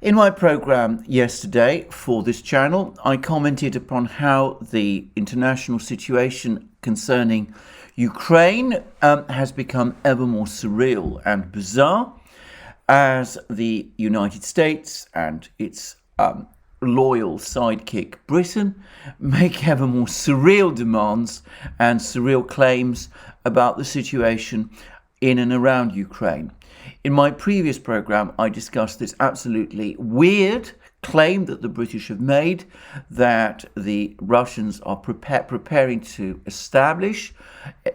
In my program yesterday for this channel, I commented upon how the international situation concerning Ukraine has become ever more surreal and bizarre as the United States and its loyal sidekick Britain make ever more surreal demands and surreal claims about the situation in and around Ukraine. In my previous program, I discussed this absolutely weird claim that the British have made that the Russians are preparing to establish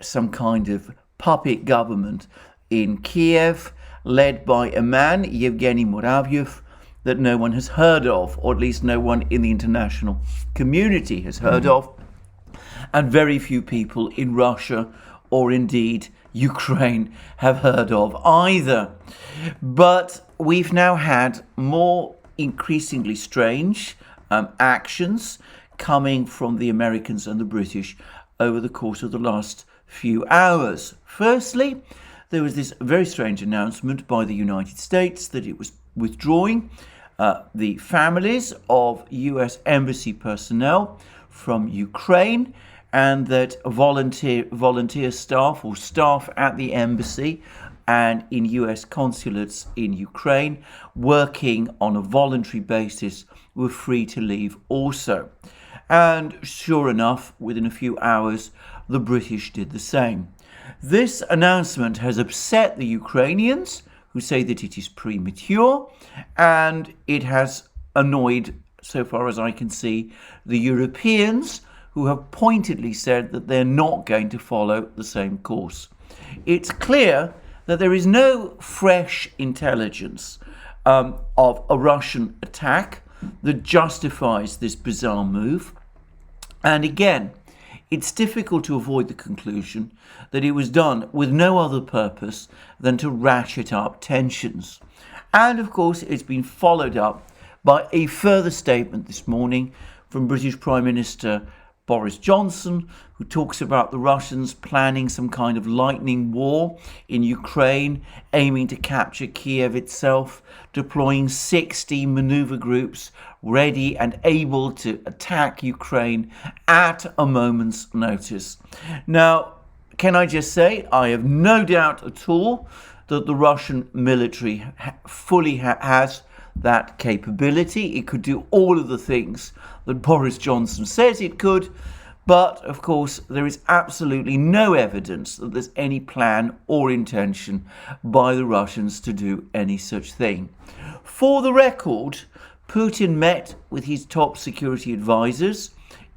some kind of puppet government in Kiev, led by a man, Yevgeny Muravyev, that no one has heard of, or at least no one in the international community has heard of, and very few people in Russia or indeed Ukraine have heard of either. But we've now had more increasingly strange actions coming from the Americans and the British over the course of the last few hours. Firstly, there was this very strange announcement by the United States that it was withdrawing the families of US embassy personnel from Ukraine, and that volunteer staff or staff at the embassy and in US consulates in Ukraine working on a voluntary basis were free to leave also. And sure enough, within a few hours, the British did the same. This announcement has upset the Ukrainians, who say that it is premature, and it has annoyed, so far as I can see, the Europeans, who have pointedly said that they're not going to follow the same course. It's clear that there is no fresh intelligence of a Russian attack that justifies this bizarre move. And again, it's difficult to avoid the conclusion that it was done with no other purpose than to ratchet up tensions. And of course, it's been followed up by a further statement this morning from British Prime Minister Boris Johnson, who talks about the Russians planning some kind of lightning war in Ukraine, aiming to capture Kiev itself, deploying 60 maneuver groups ready and able to attack Ukraine at a moment's notice. Now, can I just say, I have no doubt at all that the Russian military fully has that capability. It could do all of the things that Boris Johnson says it could, but of course there is absolutely no evidence that there's any plan or intention by the Russians to do any such thing. For the record, Putin met with his top security advisors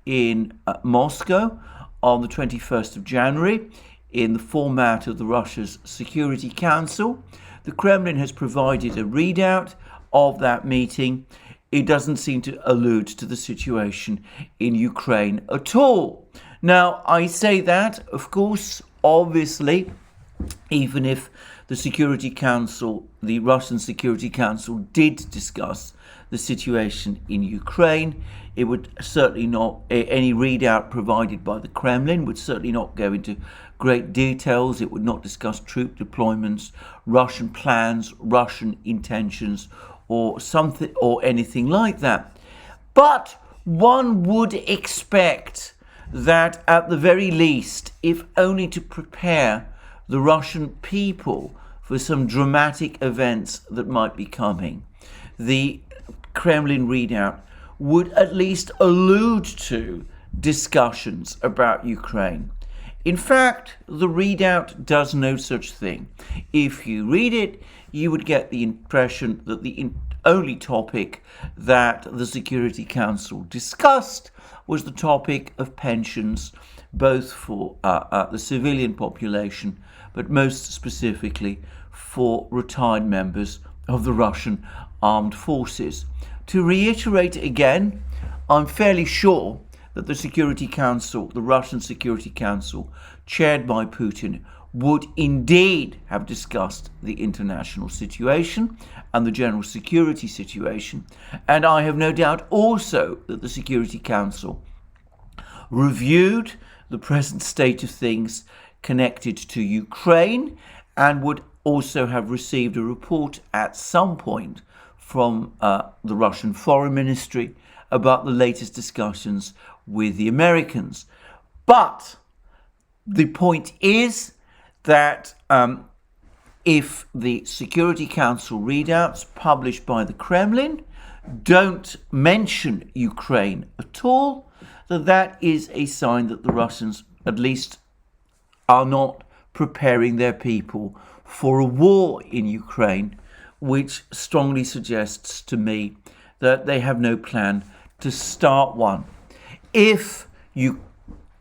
in Moscow on the 21st of January in the format of the Russia's Security Council. The Kremlin has provided a readout of that meeting. It doesn't seem to allude to the situation in Ukraine at all. Now, I say that, of course, obviously, even if the Security Council, the Russian Security Council, did discuss the situation in Ukraine, it would certainly not, any readout provided by the Kremlin would certainly not go into great details. It would not discuss troop deployments, Russian plans, Russian intentions, or something or anything like that. But one would expect that at the very least, if only to prepare the Russian people for some dramatic events that might be coming, the Kremlin readout would at least allude to discussions about Ukraine. In fact, the readout does no such thing. If you read it, you would get the impression that the only topic that the Security Council discussed was the topic of pensions, both for the civilian population, but most specifically for retired members of the Russian armed forces. To reiterate again, I'm fairly sure that the Security Council, the Russian Security Council, chaired by Putin, would indeed have discussed the international situation and the general security situation. And I have no doubt also that the Security Council reviewed the present state of things connected to Ukraine and would also have received a report at some point from the Russian Foreign Ministry about the latest discussions with the Americans. But the point is that if the Security Council readouts published by the Kremlin don't mention Ukraine at all, that is a sign that the Russians at least are not preparing their people for a war in Ukraine, which strongly suggests to me that they have no plan to start one. If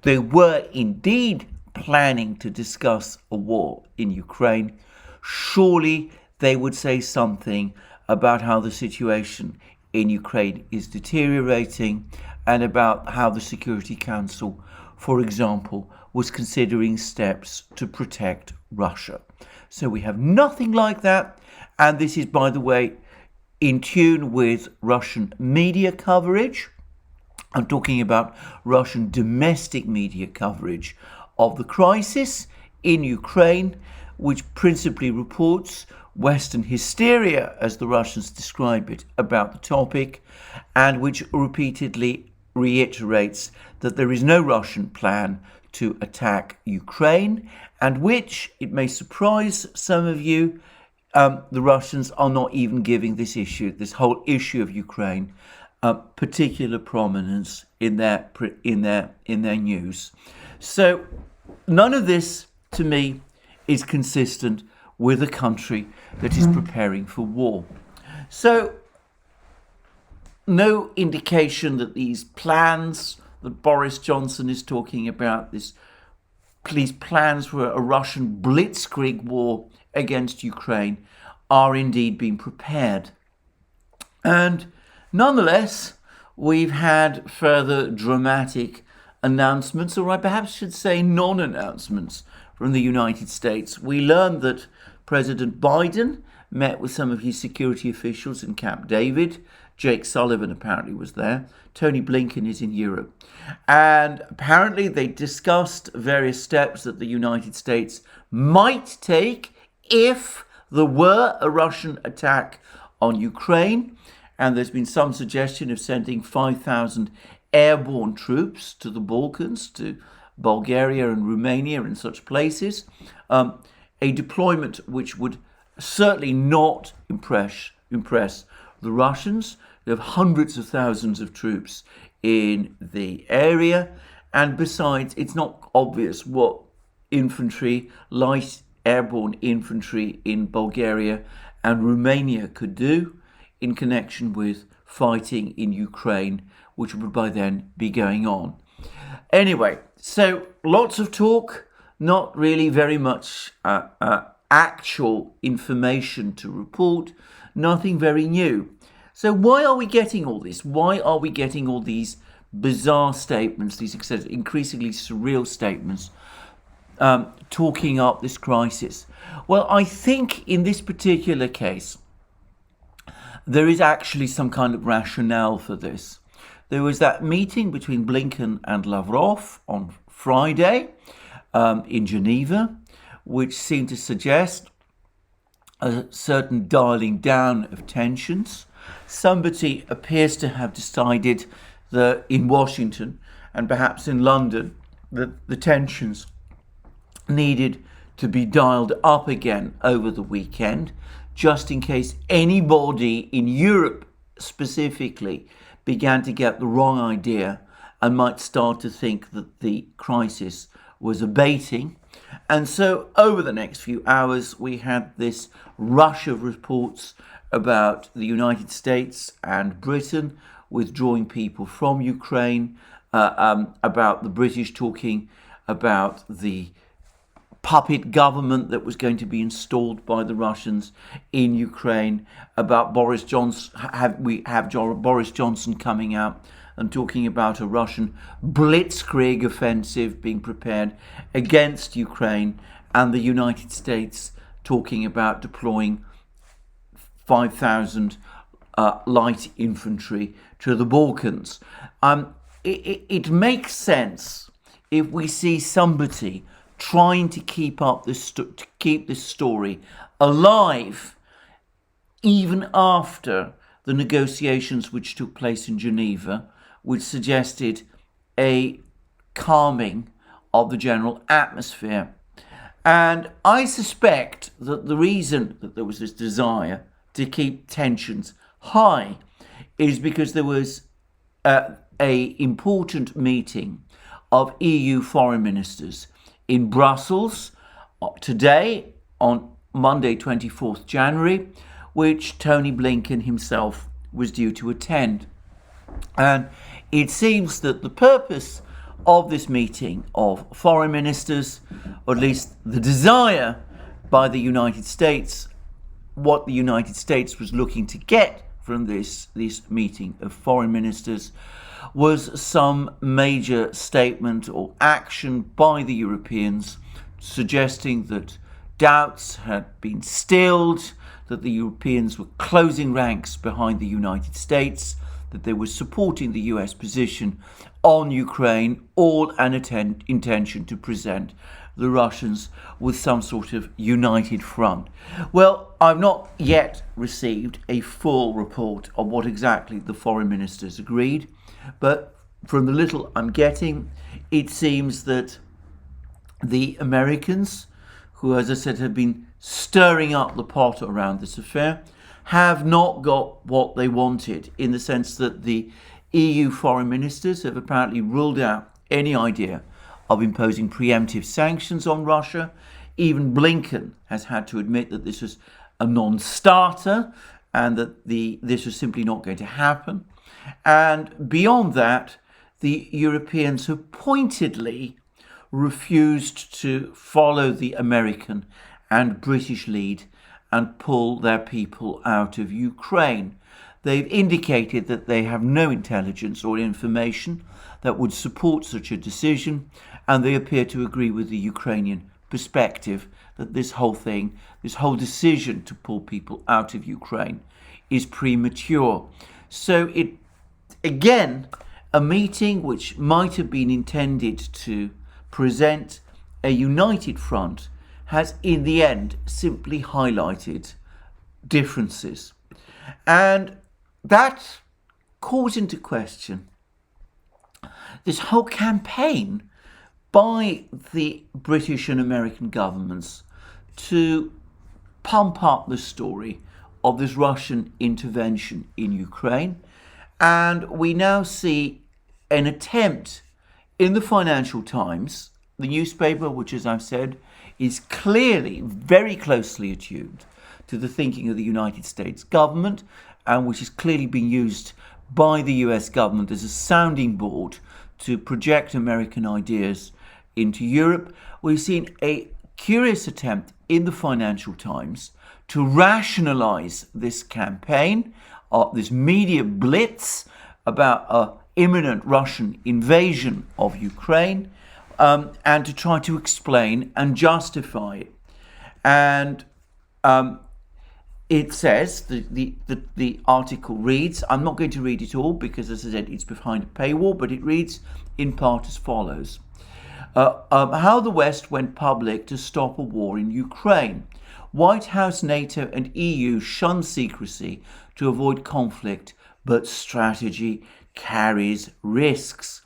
they were indeed planning to discuss a war in Ukraine, surely they would say something about how the situation in Ukraine is deteriorating and about how the Security Council, for example, was considering steps to protect Russia. So we have nothing like that. And this is, by the way, in tune with Russian media coverage. I'm talking about Russian domestic media coverage of the crisis in Ukraine, which principally reports Western hysteria, as the Russians describe it, about the topic, and which repeatedly reiterates that there is no Russian plan to attack Ukraine, and which, it may surprise some of you, the Russians are not even giving this whole issue of Ukraine, particular prominence in their news. So none of this, to me, is consistent with a country that is preparing for war. So no indication that these plans that Boris Johnson is talking about, these plans for a Russian blitzkrieg war against Ukraine, are indeed being prepared. And nonetheless, we've had further dramatic announcements, or I perhaps should say non-announcements, from the United States. We learned that President Biden met with some of his security officials in Camp David. Jake Sullivan apparently was there. Tony Blinken is in Europe. And apparently they discussed various steps that the United States might take if there were a Russian attack on Ukraine. And there's been some suggestion of sending 5,000 airborne troops to the Balkans, to Bulgaria and Romania and such places. A deployment which would certainly not impress the Russians. They have hundreds of thousands of troops in the area. And besides, it's not obvious what infantry, light airborne infantry in Bulgaria and Romania could do in connection with fighting in Ukraine, which would by then be going on. Anyway, so lots of talk, not really very much actual information to report, nothing very new. So why are we getting all this? Why are we getting all these bizarre statements, these increasingly surreal statements, talking up this crisis? Well, I think in this particular case, there is actually some kind of rationale for this. There was that meeting between Blinken and Lavrov on Friday in Geneva, which seemed to suggest a certain dialing down of tensions. Somebody appears to have decided that in Washington and perhaps in London that the tensions needed to be dialed up again over the weekend, just in case anybody in Europe specifically began to get the wrong idea and might start to think that the crisis was abating. And so over the next few hours, we had this rush of reports about the United States and Britain withdrawing people from Ukraine, about the British talking about the puppet government that was going to be installed by the Russians in Ukraine, about Boris Johnson. We have Boris Johnson coming out and talking about a Russian blitzkrieg offensive being prepared against Ukraine, and the United States talking about deploying 5,000 light infantry to the Balkans. It makes sense if we see somebody trying to keep this story alive even after the negotiations which took place in Geneva, which suggested a calming of the general atmosphere. And I suspect that the reason that there was this desire to keep tensions high is because there was a important meeting of EU foreign ministers in Brussels today on Monday 24th January, which Tony Blinken himself was due to attend. And it seems that the purpose of this meeting of foreign ministers, or at least the desire by the United States, what the United States was looking to get from this meeting of foreign ministers, was some major statement or action by the Europeans suggesting that doubts had been stilled, that the Europeans were closing ranks behind the United States, that they were supporting the US position on Ukraine, all an intention to present the Russians with some sort of united front. Well, I've not yet received a full report of what exactly the foreign ministers agreed, but from the little I'm getting, it seems that the Americans, who, as I said, have been stirring up the pot around this affair, have not got what they wanted, in the sense that the EU foreign ministers have apparently ruled out any idea of imposing preemptive sanctions on Russia. Even Blinken has had to admit that this was a non-starter and that this was simply not going to happen. And beyond that, the Europeans have pointedly refused to follow the American and British lead and pull their people out of Ukraine. They've indicated that they have no intelligence or information that would support such a decision, and they appear to agree with the Ukrainian perspective that this whole decision to pull people out of Ukraine is premature. So it, again, a meeting which might have been intended to present a united front has in the end simply highlighted differences. And that calls into question this whole campaign by the British and American governments to pump up the story of this Russian intervention in Ukraine. And we now see an attempt in the Financial Times, the newspaper which, as I've said, is clearly very closely attuned to the thinking of the United States government, and which is clearly being used by the US government as a sounding board to project American ideas into Europe. We've seen a curious attempt in the Financial Times to rationalize this campaign, this media blitz about an imminent Russian invasion of Ukraine, and to try to explain and justify it. And it says, the article reads, I'm not going to read it all because, as I said, it's behind a paywall, but it reads in part as follows. How the West went public to stop a war in Ukraine. White House, NATO and EU shun secrecy to avoid conflict, but strategy carries risks.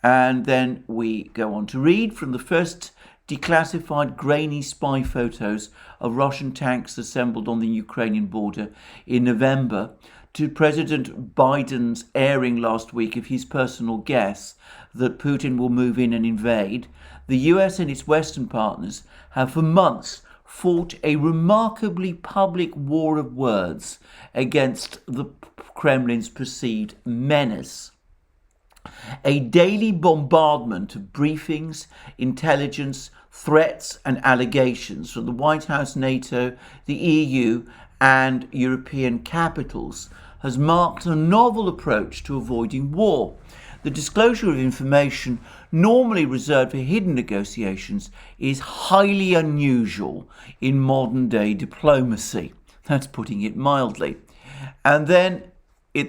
And then we go on to read from the first declassified grainy spy photos of Russian tanks assembled on the Ukrainian border in November to President Biden's airing last week of his personal guess that Putin will move in and invade. The US and its Western partners have for months fought a remarkably public war of words against the Kremlin's perceived menace. A daily bombardment of briefings, intelligence, threats and allegations from the White House, NATO, the EU and European capitals has marked a novel approach to avoiding war. The disclosure of information normally reserved for hidden negotiations is highly unusual in modern day diplomacy. That's putting it mildly. And then it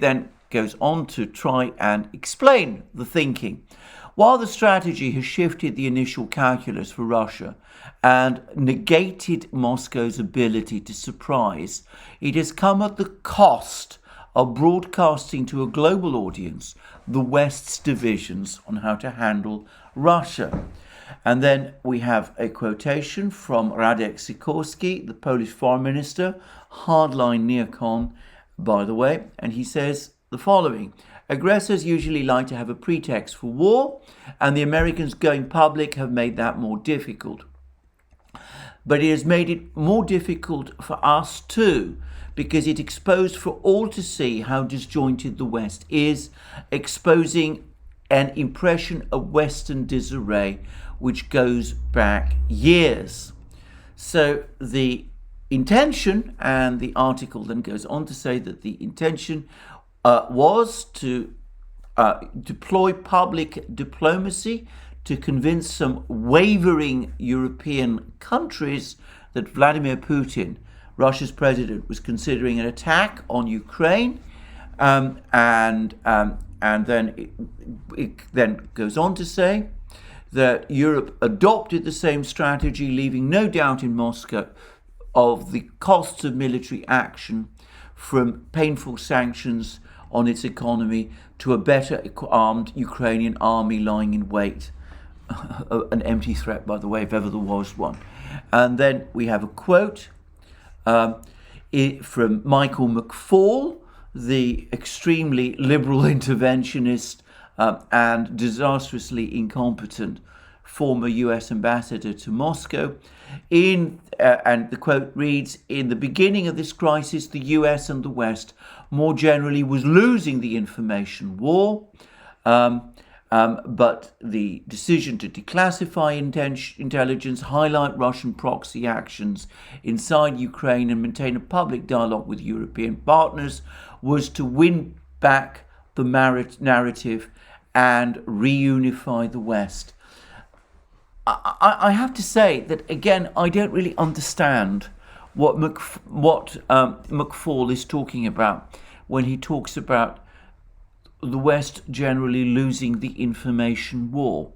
goes on to try and explain the thinking. While the strategy has shifted the initial calculus for Russia and negated Moscow's ability to surprise, it has come at the cost of broadcasting to a global audience the West's divisions on how to handle Russia. And then we have a quotation from Radek Sikorski, the Polish foreign minister, hardline neocon, by the way, and he says the following: aggressors usually like to have a pretext for war, and the Americans going public have made that more difficult. But it has made it more difficult for us too, because it exposed for all to see how disjointed the West is, exposing an impression of Western disarray which goes back years. So the intention, and the article then goes on to say that the intention was to deploy public diplomacy to convince some wavering European countries that Vladimir Putin, Russia's president, was considering an attack on Ukraine, and then it then goes on to say that Europe adopted the same strategy, leaving no doubt in Moscow of the costs of military action, from painful sanctions on its economy to a better armed Ukrainian army lying in wait. An empty threat, by the way, if ever there was one. And then we have a quote from Michael McFaul, the extremely liberal interventionist and disastrously incompetent former US ambassador to Moscow. And the quote reads, "In the beginning of this crisis, the US and the West more generally was losing the information war. But the decision to declassify intelligence, highlight Russian proxy actions inside Ukraine, and maintain a public dialogue with European partners was to win back the narrative and reunify the West." I have to say that, again, I don't really understand what McFaul is talking about when he talks about the West generally losing the information war.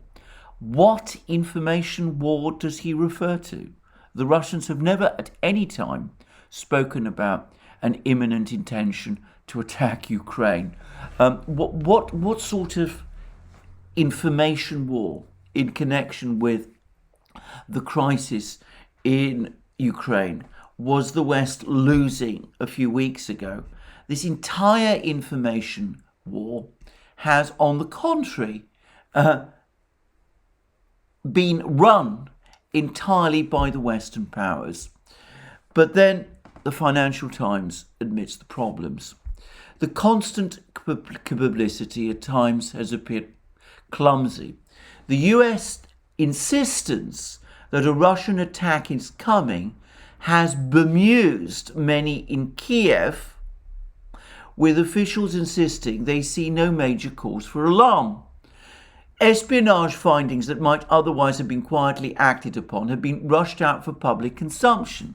What information war does he refer to? The Russians have never at any time spoken about an imminent intention to attack Ukraine. What sort of information war in connection with the crisis in Ukraine was the West losing a few weeks ago? This entire information war has, on the contrary, been run entirely by the Western powers. But then the Financial Times admits the problems. The constant publicity at times has appeared clumsy. The US insistence that a Russian attack is coming has bemused many in Kiev, with officials insisting they see no major cause for alarm. Espionage findings that might otherwise have been quietly acted upon have been rushed out for public consumption.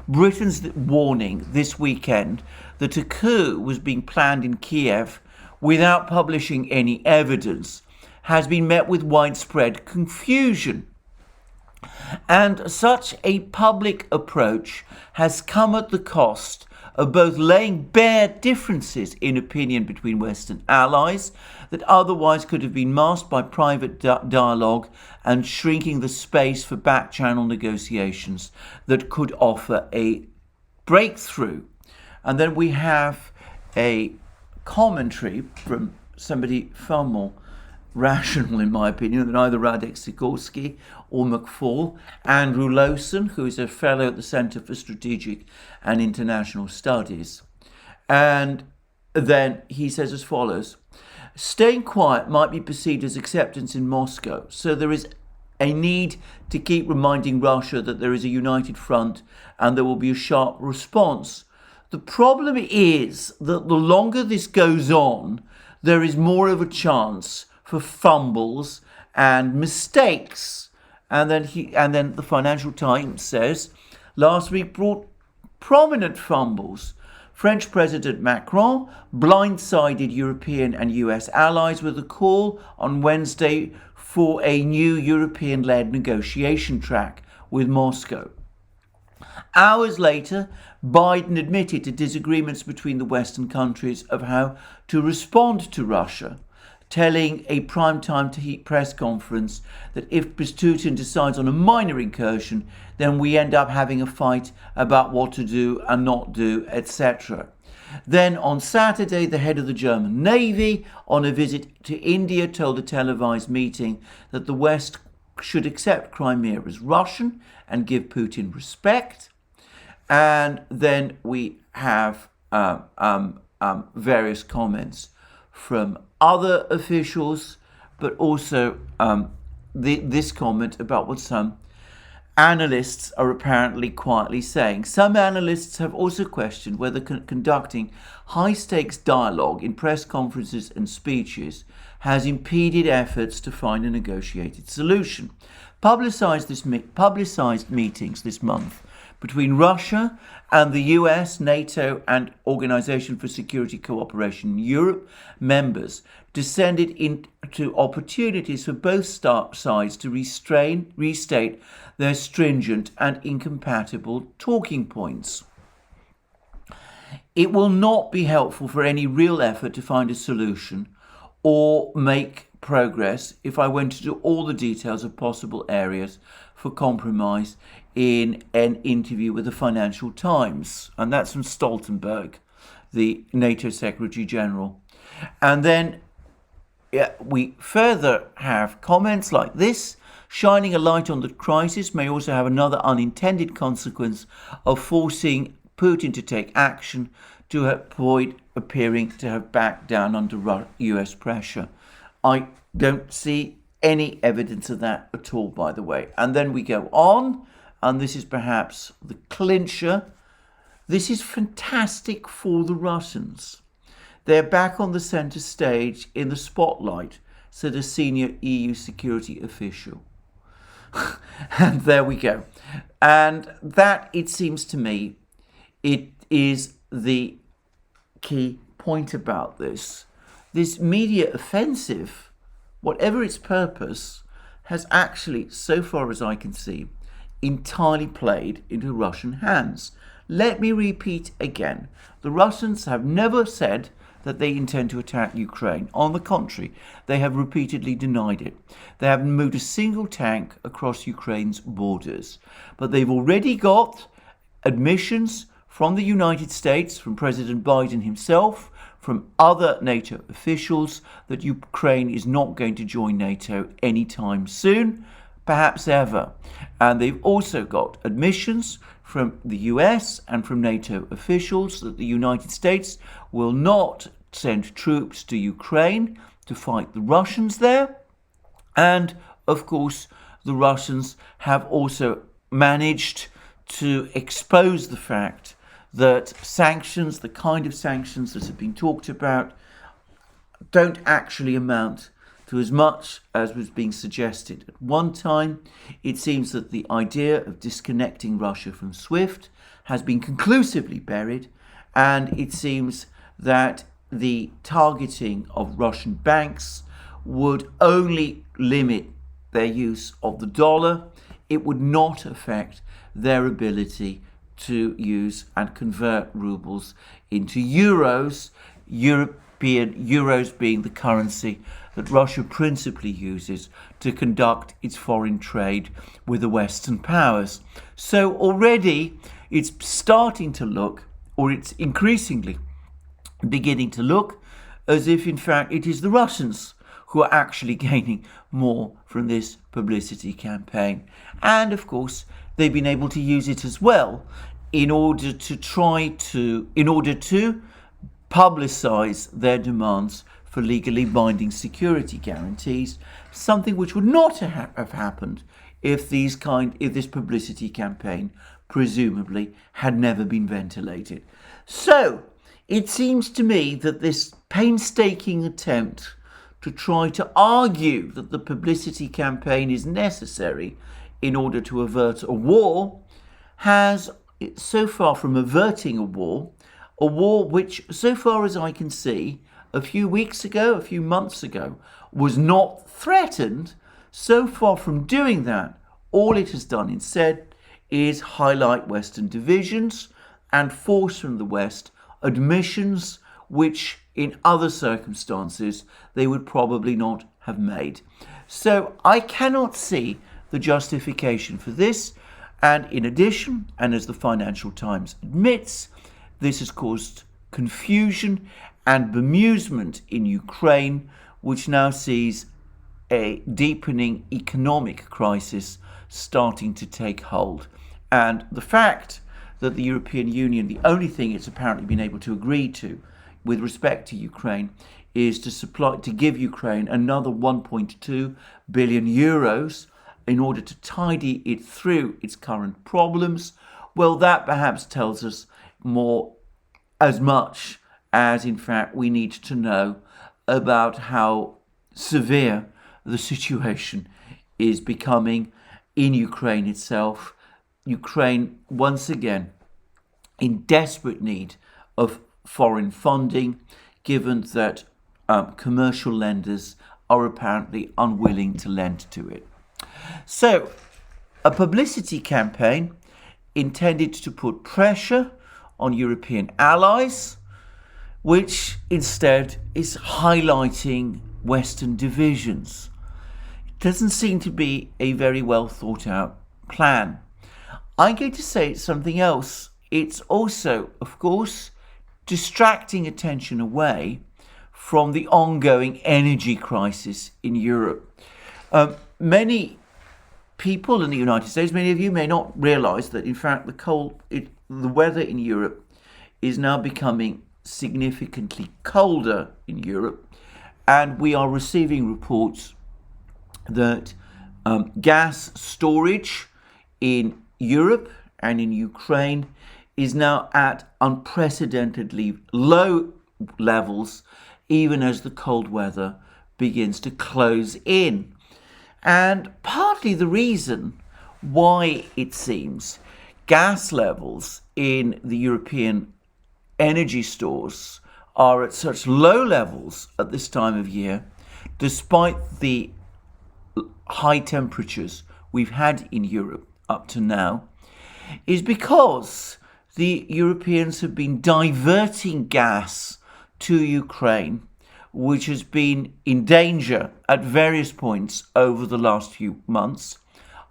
Britain's warning this weekend that a coup was being planned in Kiev without publishing any evidence has been met with widespread confusion. And such a public approach has come at the cost of both laying bare differences in opinion between Western allies that otherwise could have been masked by private dialogue, and shrinking the space for back-channel negotiations that could offer a breakthrough. And then we have a commentary from somebody far more rational, in my opinion, than either Radek Sikorski or McFaul, Andrew Lowson, who is a fellow at the Centre for Strategic and International Studies. And then he says as follows: "Staying quiet might be perceived as acceptance in Moscow, so there is a need to keep reminding Russia that there is a united front and there will be a sharp response. The problem is that the longer this goes on, there is more of a chance for fumbles and mistakes." And then the Financial Times says last week brought prominent fumbles French President Macron blindsided European and US allies with a call on Wednesday for a new European-led negotiation track with Moscow. Hours later, Biden admitted to disagreements between the Western countries of how to respond to Russia, telling a primetime Tahiti press conference that if BITCHUTE decides on a minor incursion, then we end up having a fight about what to do and not do, etc. Then on Saturday, the head of the German Navy, on a visit to India, told a televised meeting that the West should accept Crimea as Russian and give Putin respect. And then we have various comments from other officials, but also this comment about what some analysts are apparently quietly saying. Some analysts have also questioned whether conducting high-stakes dialogue in press conferences and speeches has impeded efforts to find a negotiated solution. Publicized meetings this month between Russia and the US, NATO, and Organization for Security Cooperation in Europe members descended into opportunities for both sides to restate their stringent and incompatible talking points. It will not be helpful for any real effort to find a solution or make progress if I went into all the details of possible areas for compromise in an interview with the Financial Times. And that's from Stoltenberg, the NATO Secretary General. And then we further have comments like this. Shining a light on the crisis may also have another unintended consequence of forcing Putin to take action to avoid appearing to have backed down under US pressure. I don't see any evidence of that at all, by the way. And then we go on, and this is perhaps the clincher. This is fantastic for the Russians. They're back on the centre stage in the spotlight, said a senior EU security official. And there we go. And that, it seems to me, it is the key point about this. This media offensive, whatever its purpose, has actually, so far as I can see, entirely played into Russian hands. Let me repeat again. The Russians have never said that they intend to attack Ukraine. On the contrary, they have repeatedly denied it. They haven't moved a single tank across Ukraine's borders. But they've already got admissions from the United States, from President Biden himself, from other NATO officials, that Ukraine is not going to join NATO anytime soon, perhaps ever. And they've also got admissions from the US and from NATO officials that the United States will not send troops to Ukraine to fight the Russians there. And, of course, the Russians have also managed to expose the fact that sanctions, the kind of sanctions that have been talked about, don't actually amount to as much as was being suggested. At one time, it seems that the idea of disconnecting Russia from SWIFT has been conclusively buried, and it seems that the targeting of Russian banks would only limit their use of the dollar. It would not affect their ability to use and convert rubles into euros, European euros being the currency that Russia principally uses to conduct its foreign trade with the Western powers. So already it's starting to look, or it's increasingly beginning to look, as if in fact it is the Russians who are actually gaining more from this publicity campaign. And of course, they've been able to use it as well in order to publicize their demands for legally binding security guarantees, something which would not have happened if this publicity campaign presumably had never been ventilated. So it seems to me that this painstaking attempt to try to argue that the publicity campaign is necessary in order to avert a war has, so far from averting a war, a war which, so far as I can see, a few weeks ago, a few months ago, was not threatened. So far from doing that, all it has done instead is highlight Western divisions and force from the West admissions which in other circumstances they would probably not have made. So I cannot see the justification for this, and in addition, and as the Financial Times admits, this has caused confusion and bemusement in Ukraine, which now sees a deepening economic crisis starting to take hold. And the fact that the European Union, the only thing it's apparently been able to agree to with respect to Ukraine is to give Ukraine another 1.2 billion euros in order to tidy it through its current problems. Well, that perhaps tells us as much as in fact we need to know about how severe the situation is becoming in Ukraine itself. Ukraine, once again, in desperate need of foreign funding, given that commercial lenders are apparently unwilling to lend to it. So, a publicity campaign intended to put pressure on European allies, which instead is highlighting Western divisions. It doesn't seem to be a very well thought out plan. I'm going to say something else. It's also, of course, distracting attention away from the ongoing energy crisis in Europe. Many people in the United States, many of you may not realize that in fact the weather in Europe is now becoming significantly colder in Europe, and we are receiving reports that gas storage in Europe and in Ukraine is now at unprecedentedly low levels, even as the cold weather begins to close in. And partly the reason why it seems gas levels in the European energy stores are at such low levels at this time of year, despite the high temperatures we've had in Europe up to now, is because the Europeans have been diverting gas to Ukraine, which has been in danger at various points over the last few months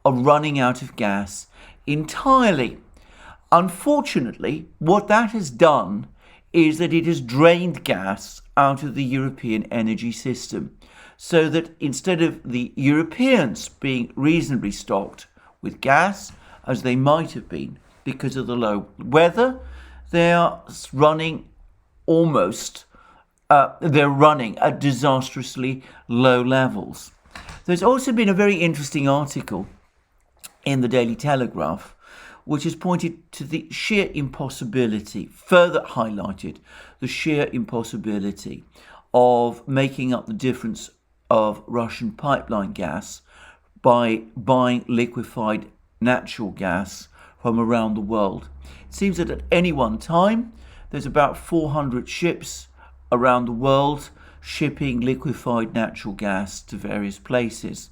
of running out of gas entirely. Unfortunately, what that has done is that it has drained gas out of the European energy system, so that instead of the Europeans being reasonably stocked with gas, as they might have been because of the low weather, they are running at disastrously low levels. There's also been a very interesting article in the Daily Telegraph which has pointed to the sheer impossibility, further highlighted the sheer impossibility of making up the difference of Russian pipeline gas by buying liquefied natural gas from around the world. It seems that at any one time there's about 400 ships around the world shipping liquefied natural gas to various places.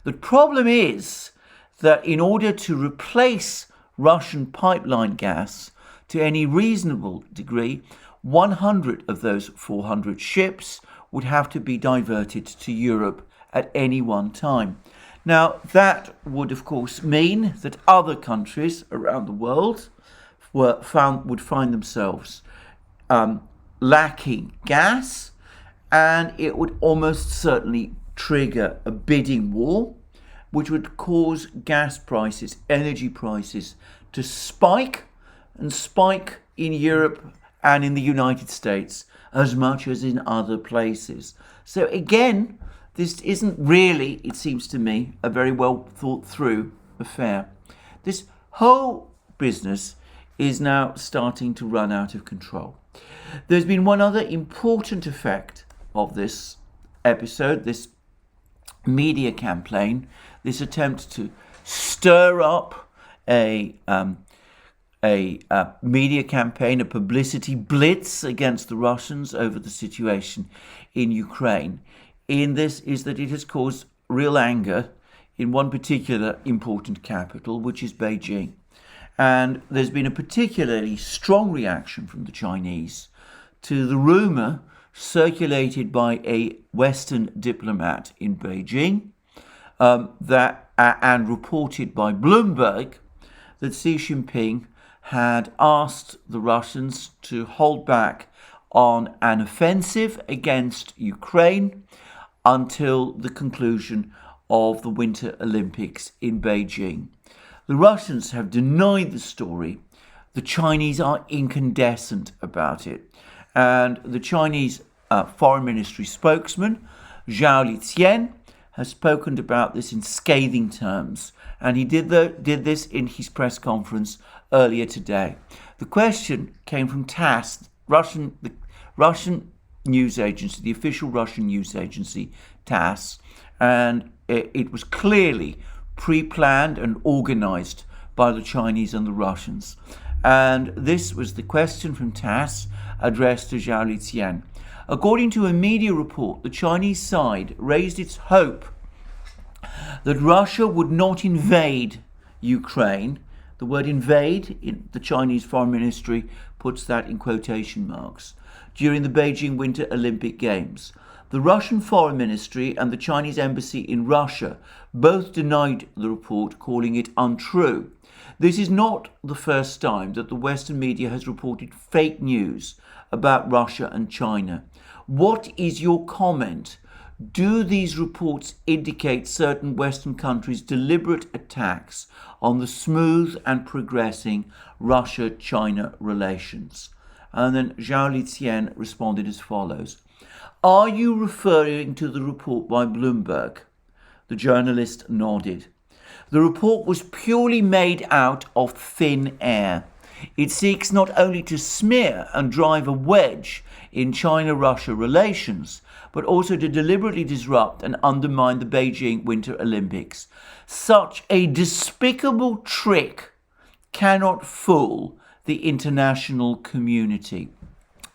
The problem is that in order to replace Russian pipeline gas to any reasonable degree, 100 of those 400 ships would have to be diverted to Europe at any one time. Now, that would, of course, mean that other countries around the world would find themselves lacking gas, and it would almost certainly trigger a bidding war, which would cause gas prices, energy prices, to spike in Europe and in the United States as much as in other places. So again, this isn't really, it seems to me, a very well thought through affair. This whole business is now starting to run out of control. There's been one other important effect of this episode, this media campaign, this attempt to stir up a media campaign, a publicity blitz against the Russians over the situation in Ukraine. In this is that it has caused real anger in one particular important capital, which is Beijing. And there's been a particularly strong reaction from the Chinese to the rumor circulated by a Western diplomat in Beijing and reported by Bloomberg that Xi Jinping had asked the Russians to hold back on an offensive against Ukraine until the conclusion of the Winter Olympics in Beijing. The Russians have denied the story. The Chinese are incandescent about it. And the Chinese Foreign Ministry spokesman, Zhao Lijian, has spoken about this in scathing terms. And he did this in his press conference earlier today. The question came from TASS, the Russian news agency, the official Russian news agency, TASS, and it was clearly pre-planned and organized by the Chinese and the Russians. And this was the question from TASS addressed to Zhao Lijian. According to a media report, the Chinese side raised its hope that Russia would not invade Ukraine. The word invade, in the Chinese Foreign Ministry puts that in quotation marks, during the Beijing Winter Olympic Games. The Russian Foreign Ministry and the Chinese Embassy in Russia both denied the report, calling it untrue. This is not the first time that the Western media has reported fake news about Russia and China. What is your comment? Do these reports indicate certain Western countries' deliberate attacks on the smooth and progressing Russia-China relations? And then Zhao Lijian responded as follows. Are you referring to the report by Bloomberg? The journalist nodded. The report was purely made out of thin air. It seeks not only to smear and drive a wedge in China-Russia relations, but also to deliberately disrupt and undermine the Beijing Winter Olympics. Such a despicable trick cannot fool the international community.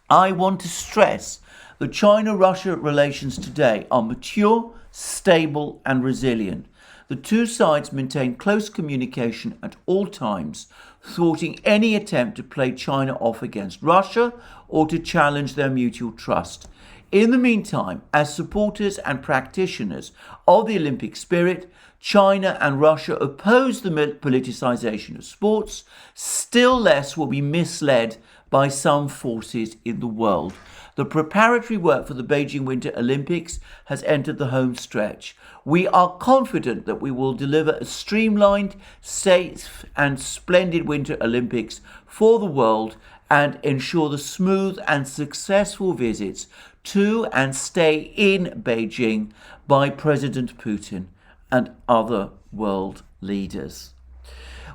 I want to stress that China-Russia relations today are mature, stable, and resilient. The two sides maintain close communication at all times, thwarting any attempt to play China off against Russia or to challenge their mutual trust. In the meantime, as supporters and practitioners of the Olympic spirit, China and Russia oppose the politicization of sports. Still less will be misled by some forces in the world. The preparatory work for the Beijing Winter Olympics has entered the home stretch. We are confident that we will deliver a streamlined, safe and splendid Winter Olympics for the world and ensure the smooth and successful visits to and stay in Beijing by President Putin and other world leaders.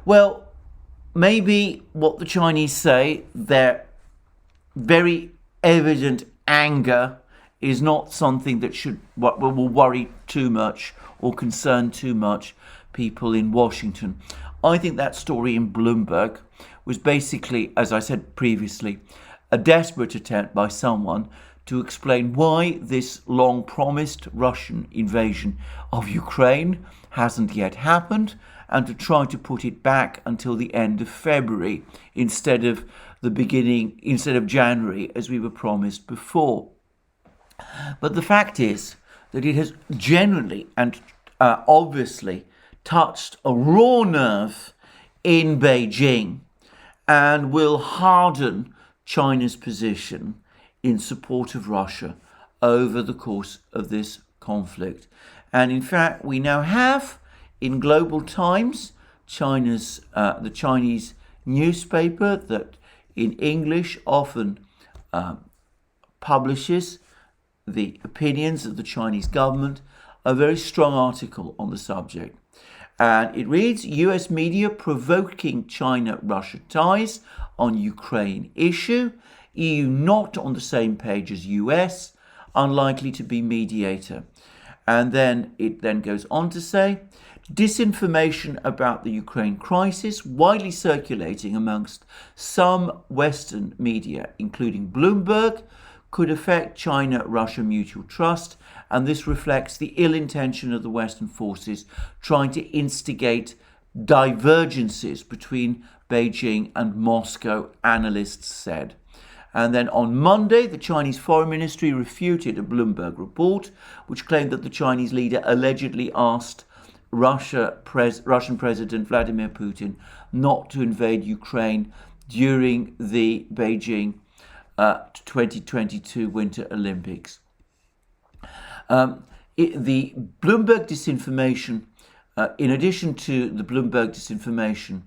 Well, maybe what the Chinese say, their very evident anger is not something that will worry too much or concern too much people in Washington. I think that story in Bloomberg was basically, as I said previously, a desperate attempt by someone to explain why this long-promised Russian invasion of Ukraine hasn't yet happened, and to try to put it back until the end of February instead of January, as we were promised before. But the fact is that it has generally and obviously touched a raw nerve in Beijing and will harden China's position in support of Russia over the course of this conflict. And in fact, we now have in Global Times, the Chinese newspaper that in English often publishes the opinions of the Chinese government, a very strong article on the subject. And it reads, US media provoking China-Russia ties on Ukraine issue, EU not on the same page as US, unlikely to be mediator. And then it goes on to say, Disinformation about the Ukraine crisis, widely circulating amongst some Western media, including Bloomberg, could affect China-Russia mutual trust, and this reflects the ill intention of the Western forces trying to instigate divergences between Beijing and Moscow, analysts said. And then on Monday, the Chinese Foreign Ministry refuted a Bloomberg report which claimed that the Chinese leader allegedly asked Russian President Vladimir Putin not to invade Ukraine during the Beijing 2022 Winter Olympics. The Bloomberg disinformation, in addition to the Bloomberg disinformation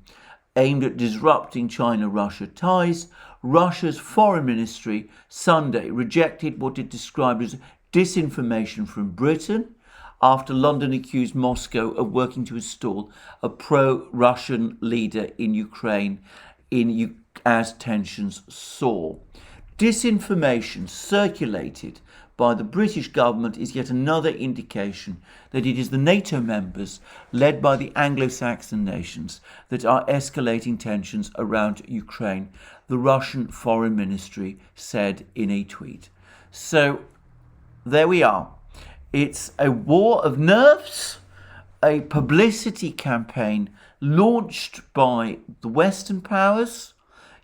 aimed at disrupting China-Russia ties, Russia's foreign ministry Sunday rejected what it described as disinformation from Britain after London accused Moscow of working to install a pro-Russian leader in Ukraine as tensions soar. Disinformation circulated by the British government is yet another indication that it is the NATO members, led by the Anglo-Saxon nations, that are escalating tensions around Ukraine, the Russian Foreign Ministry said in a tweet. So there we are. It's a war of nerves, a publicity campaign launched by the Western powers.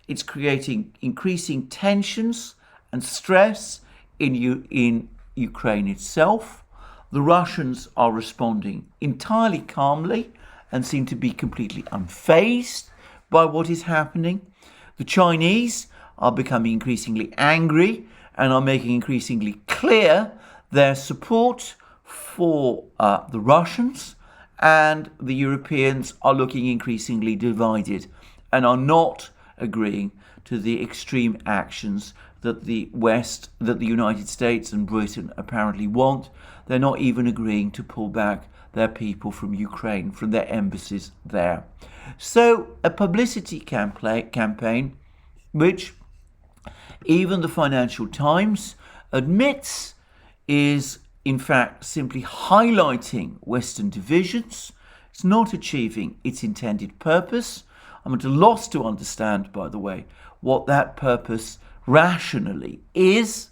It's creating increasing tensions and stress in Ukraine itself. The Russians are responding entirely calmly and seem to be completely unfazed by what is happening. The Chinese are becoming increasingly angry and are making increasingly clear their support for the Russians, and the Europeans are looking increasingly divided and are not agreeing to the extreme actions that the United States and Britain apparently want. They're not even agreeing to pull back their people from Ukraine, from their embassies there. So a publicity campaign which even the Financial Times admits is in fact simply highlighting Western divisions. It's not achieving its intended purpose. I'm at a loss to understand, by the way, what that purpose rationally is,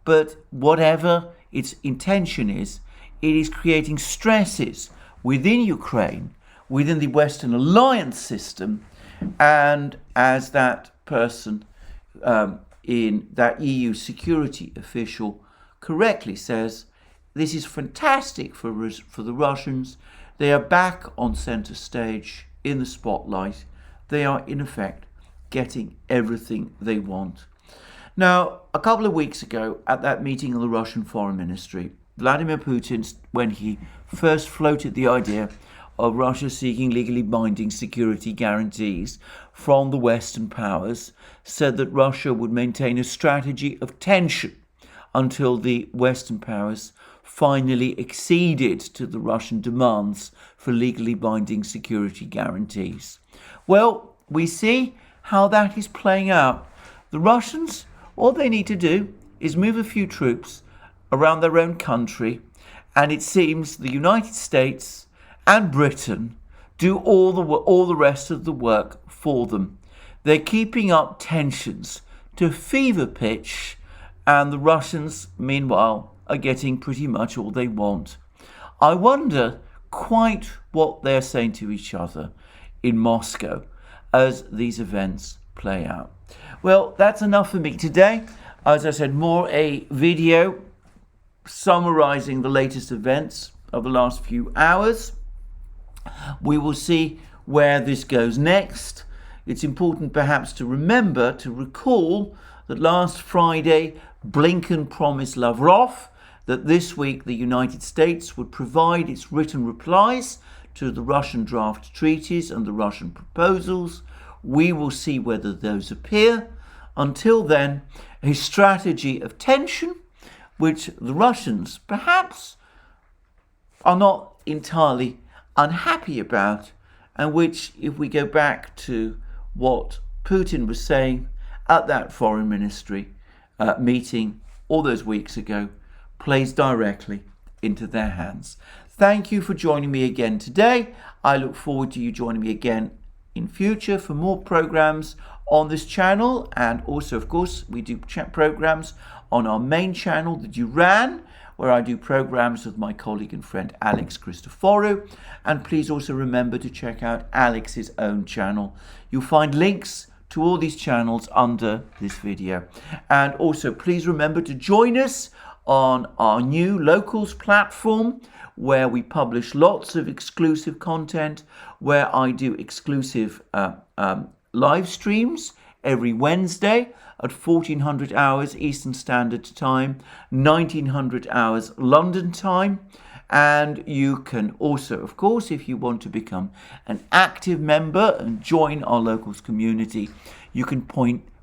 but whatever its intention is, it is creating stresses within Ukraine, within the Western alliance system, and as that person in that EU security official correctly says, this is fantastic for the Russians. They are back on center stage in the spotlight. They are in effect getting everything they want. Now, a couple of weeks ago at that meeting of the Russian Foreign Ministry, Vladimir Putin, when he first floated the idea of Russia seeking legally binding security guarantees from the Western powers, said that Russia would maintain a strategy of tension until the Western powers finally acceded to the Russian demands for legally binding security guarantees. Well, we see how that is playing out. The Russians, all they need to do is move a few troops around their own country, and it seems the United States and Britain do all the rest of the work for them. They're keeping up tensions to fever pitch, and the Russians, meanwhile, are getting pretty much all they want. I wonder quite what they're saying to each other in Moscow as these events play out. Well, that's enough for me today. As I said, more a video summarizing the latest events of the last few hours. We will see where this goes next. It's important perhaps to recall that last Friday, Blinken promised Lavrov that this week the United States would provide its written replies to the Russian draft treaties and the Russian proposals. We will see whether those appear. Until then, a strategy of tension, which the Russians perhaps are not entirely unhappy about, and which, if we go back to what Putin was saying at that foreign ministry meeting all those weeks ago, plays directly into their hands. Thank you for joining me again today. I look forward to you joining me again in future for more programs on this channel. And also, of course, we do programs on our main channel, the Duran, where I do programs with my colleague and friend Alex Christoforou. And please also remember to check out Alex's own channel. You'll find links to all these channels under this video. And also, please remember to join us on our new Locals platform, where we publish lots of exclusive content, where I do exclusive live streams every Wednesday at 1400 hours Eastern Standard Time, 1900 hours London time. And you can also, of course, if you want to become an active member and join our Locals community, you can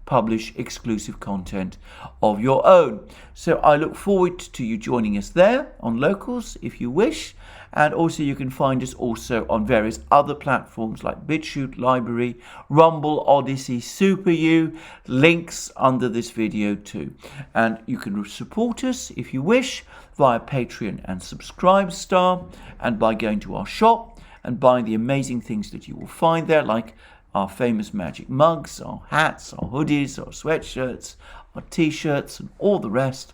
publish exclusive content of your own. So I look forward to you joining us there on Locals if you wish. And also you can find us also on various other platforms like BitChute, Library, Rumble, ODYSEE, SuperU, links under this video too. And you can support us if you wish via Patreon and Subscribestar, and by going to our shop and buying the amazing things that you will find there, like our famous magic mugs, our hats, our hoodies, our sweatshirts, our t-shirts, and all the rest.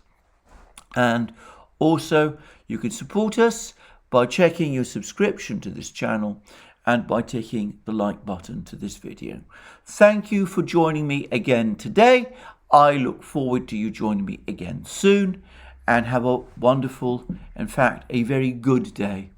And also you can support us by checking your subscription to this channel and by ticking the like button to this video. Thank you for joining me again today. I look forward to you joining me again soon, and have a wonderful, in fact, a very good day.